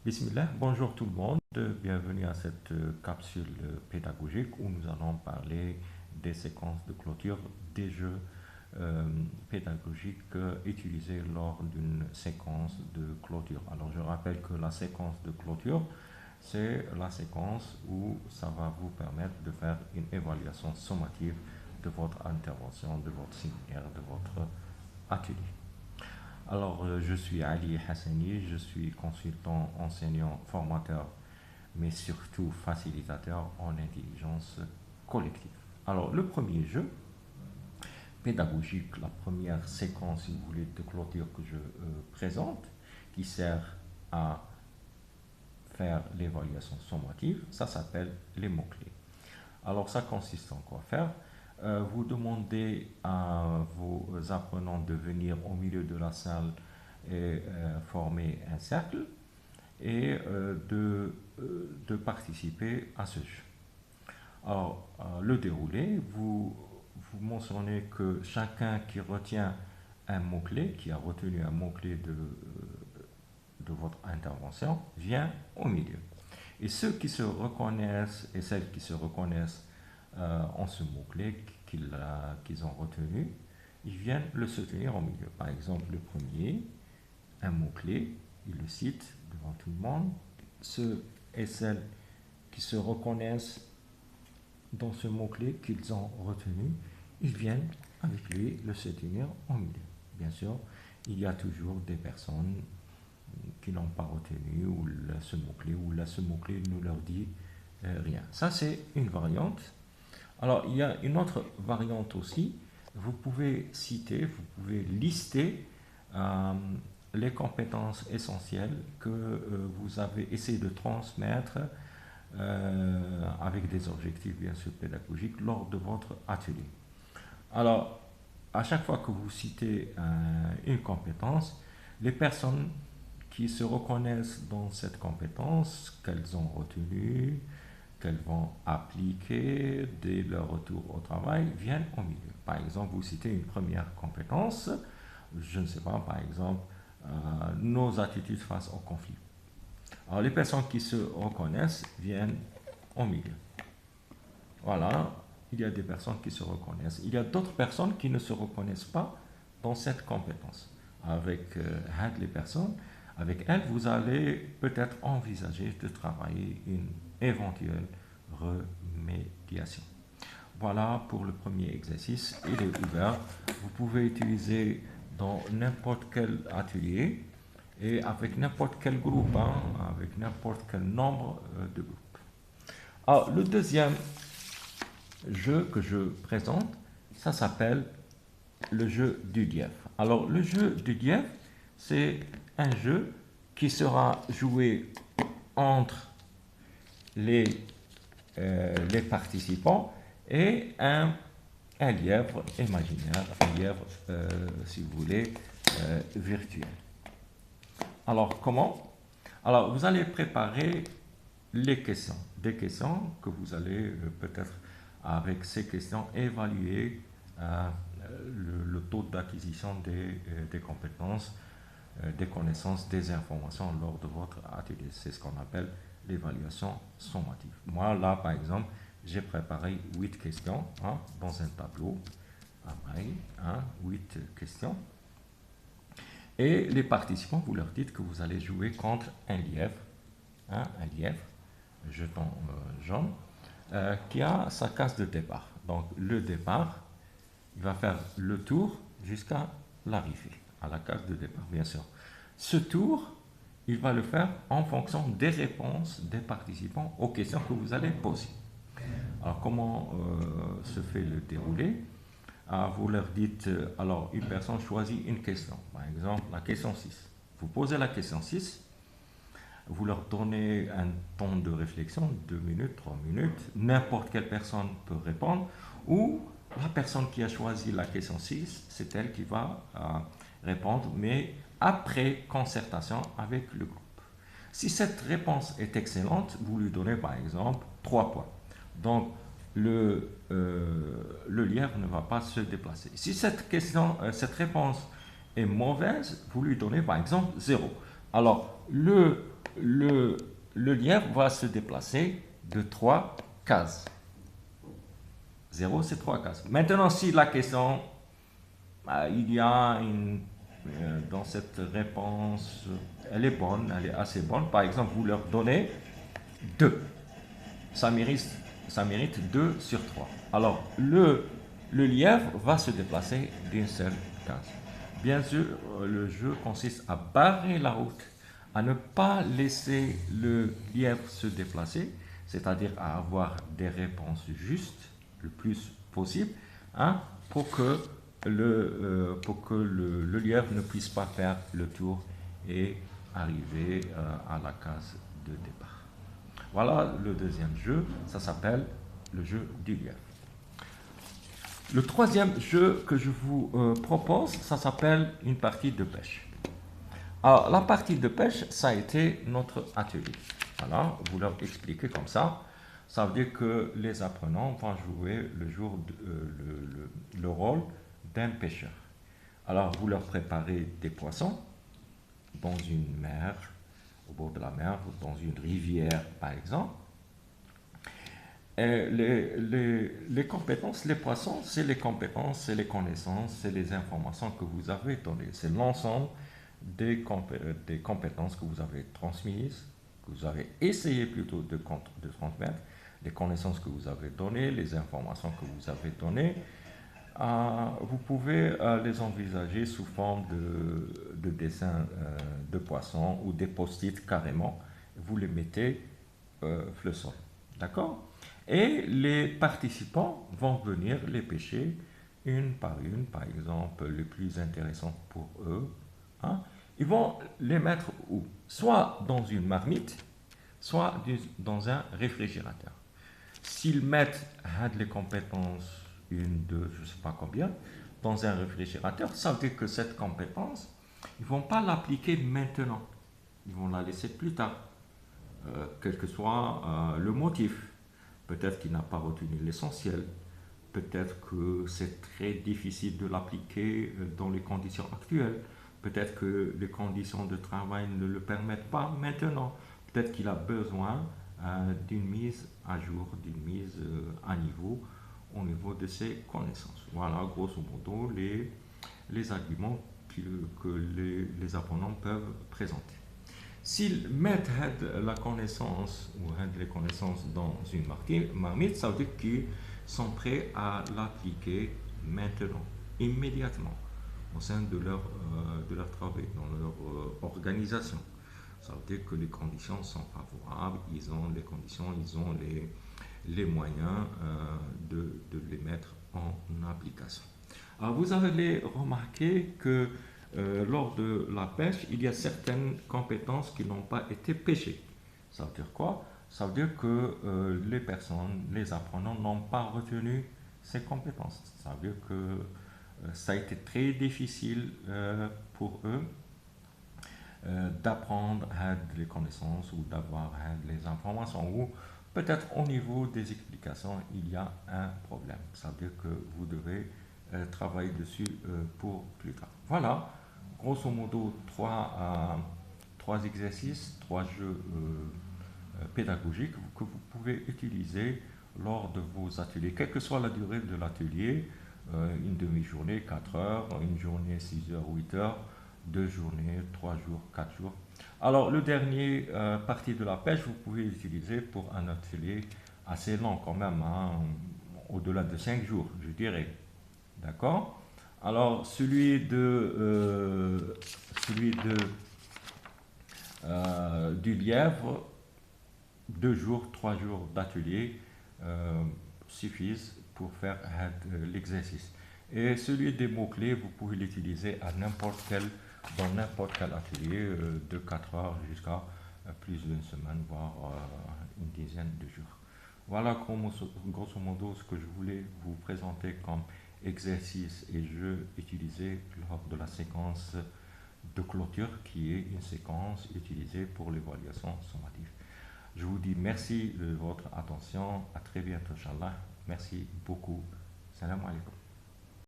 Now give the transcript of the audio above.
Bismillah, bonjour tout le monde, bienvenue à cette capsule pédagogique où nous allons parler des séquences de clôture des jeux euh, pédagogiques utilisés lors d'une séquence de clôture. Alors je rappelle que la séquence de clôture, c'est la séquence où ça va vous permettre de faire une évaluation sommative de votre intervention, de votre séminaire, de votre atelier. Alors, je suis Ali Hassani, je suis consultant, enseignant, formateur, mais surtout facilitateur en intelligence collective. Alors, le premier jeu pédagogique, la première séquence, si vous voulez, de clôture que je présente, qui sert à faire l'évaluation sommative, ça s'appelle les mots-clés. Alors, ça consiste en quoi faire? Vous demandez à vos apprenants de venir au milieu de la salle et former un cercle et de participer à ce jeu. Alors, le déroulé, vous mentionnez que chacun qui retient un mot-clé, qui a retenu un mot-clé de votre intervention, vient au milieu. Et ceux qui se reconnaissent et celles qui se reconnaissent en ce mot-clé qu'ils ont retenu, ils viennent le soutenir au milieu. Par exemple, le premier, un mot-clé, il le cite devant tout le monde. Ceux et celles qui se reconnaissent dans ce mot-clé qu'ils ont retenu, ils viennent avec lui le soutenir au milieu. Bien sûr, il y a toujours des personnes qui n'ont pas retenu ou ce mot-clé, ou là ce mot-clé ne leur dit rien. Ça, c'est une variante. Alors, il y a une autre variante aussi. Vous pouvez citer, vous pouvez lister les compétences essentielles que vous avez essayé de transmettre avec des objectifs bien sûr pédagogiques lors de votre atelier. Alors, à chaque fois que vous citez une compétence, les personnes qui se reconnaissent dans cette compétence, qu'elles ont retenue, qu'elles vont appliquer dès leur retour au travail, viennent au milieu. Par exemple, vous citez une première compétence, je ne sais pas, par exemple, nos attitudes face au conflit. Alors, les personnes qui se reconnaissent viennent au milieu. Voilà, il y a des personnes qui se reconnaissent. Il y a d'autres personnes qui ne se reconnaissent pas dans cette compétence. Avec les personnes, avec elles, vous allez peut-être envisager de travailler une éventuelle remédiation. Voilà pour le premier exercice, il est ouvert. Vous pouvez utiliser dans n'importe quel atelier et avec n'importe quel groupe, avec n'importe quel nombre de groupes. Alors, le deuxième jeu que je présente, ça s'appelle le jeu du lièvre. Alors, le jeu du lièvre, c'est un jeu qui sera joué entre les participants et un lièvre imaginaire, un lièvre, si vous voulez, virtuel. Alors, comment? Alors, vous allez préparer les questions, des questions que vous allez peut-être, avec ces questions, évaluer le taux d'acquisition des compétences, des connaissances, des informations lors de votre atelier. C'est ce qu'on appelle l'évaluation sommative. Moi, là, par exemple, j'ai préparé 8 questions dans un tableau. Pareil, 8 questions. Et les participants, vous leur dites que vous allez jouer contre un lièvre, un jeton jaune, qui a sa case de départ. Donc, le départ, il va faire le tour jusqu'à l'arrivée, à la case de départ, bien sûr. Ce tour, il va le faire en fonction des réponses des participants aux questions que vous allez poser. Alors, comment se fait le déroulé? Vous leur dites, alors une personne choisit une question, par exemple la question 6. Vous posez la question 6, vous leur donnez un temps de réflexion, 2 minutes, 3 minutes, n'importe quelle personne peut répondre, ou la personne qui a choisi la question 6, c'est elle qui va répondre, mais après concertation avec le groupe. Si cette réponse est excellente, vous lui donnez par exemple 3 points. Donc, le lièvre ne va pas se déplacer. Si cette réponse est mauvaise, vous lui donnez par exemple 0. Alors, le le, le lièvre va se déplacer de 3 cases. 0, c'est 3 cases. Maintenant, si la question, il y a dans cette réponse, elle est bonne, elle est assez bonne. Par exemple, vous leur donnez 2. Ça mérite 2 sur 3. Alors, le lièvre va se déplacer d'une seule case. Bien sûr, le jeu consiste à barrer la route, à ne pas laisser le lièvre se déplacer, c'est-à-dire à avoir des réponses justes le plus possible, hein, pour que le lièvre ne puisse pas faire le tour et arriver à la case de départ. Voilà le deuxième jeu, ça s'appelle le jeu du lièvre. Le troisième jeu que je vous propose, ça s'appelle une partie de pêche. Alors, la partie de pêche, ça a été notre atelier. Voilà, vous leur expliquez comme ça. Ça veut dire que les apprenants vont jouer le rôle d'un pêcheur. Alors, vous leur préparez des poissons dans une mer, au bord de la mer, dans une rivière, par exemple. Et les compétences, les poissons, c'est les compétences, c'est les connaissances, c'est les informations que vous avez données. C'est l'ensemble des compétences que vous avez transmises, que vous avez essayé plutôt de transmettre, les connaissances que vous avez données, les informations que vous avez données. Vous pouvez les envisager sous forme de dessins de poissons ou des post-it carrément. Vous les mettez le sol. D'accord? Et les participants vont venir les pêcher une, par exemple, les plus intéressantes pour eux. Hein? Ils vont les mettre où? Soit dans une marmite, soit dans un réfrigérateur. S'ils mettent les compétences, une, deux, je ne sais pas combien, dans un réfrigérateur, ça veut dire que cette compétence, ils ne vont pas l'appliquer maintenant. Ils vont la laisser plus tard, quel que soit le motif. Peut-être qu'il n'a pas retenu l'essentiel. Peut-être que c'est très difficile de l'appliquer dans les conditions actuelles. Peut-être que les conditions de travail ne le permettent pas maintenant. Peut-être qu'il a besoin d'une mise à jour, d'une mise à niveau au niveau de ses connaissances. Voilà, grosso modo, les arguments que les apprenants peuvent présenter. S'ils mettent la connaissance ou les connaissances dans une marmite, ça veut dire qu'ils sont prêts à l'appliquer maintenant, immédiatement, au sein de leur travail, dans leur organisation. Ça veut dire que les conditions sont favorables, ils ont les conditions, ils ont les moyens de les mettre en application. Alors vous avez remarqué que lors de la pêche, il y a certaines compétences qui n'ont pas été pêchées. Ça veut dire quoi? Ça veut dire que les personnes, les apprenants n'ont pas retenu ces compétences. Ça veut dire que ça a été très difficile pour eux d'apprendre les connaissances ou d'avoir les informations. Ou peut-être au niveau des explications, il y a un problème. Ça veut dire que vous devez travailler dessus pour plus tard. Voilà, grosso modo, trois exercices, 3 jeux pédagogiques que vous pouvez utiliser lors de vos ateliers, quelle que soit la durée de l'atelier, une demi-journée, 4 heures, une journée, 6 heures, 8 heures, 2 journées, 3 jours, 4 jours. Alors, le dernier partie de la pêche, vous pouvez l'utiliser pour un atelier assez long quand même, hein, au-delà de 5 jours, je dirais. D'accord? Alors, celui du lièvre, 2 jours, 3 jours d'atelier suffisent pour faire l'exercice. Et celui des mots-clés, vous pouvez l'utiliser dans n'importe quel atelier, de 4 heures jusqu'à plus d'une semaine, voire une dizaine de jours. Voilà grosso modo ce que je voulais vous présenter comme exercice et jeu utilisé lors de la séquence de clôture qui est une séquence utilisée pour l'évaluation sommative. Je vous dis merci de votre attention, à très bientôt, Inch'Allah. Merci beaucoup. Salam alaikum.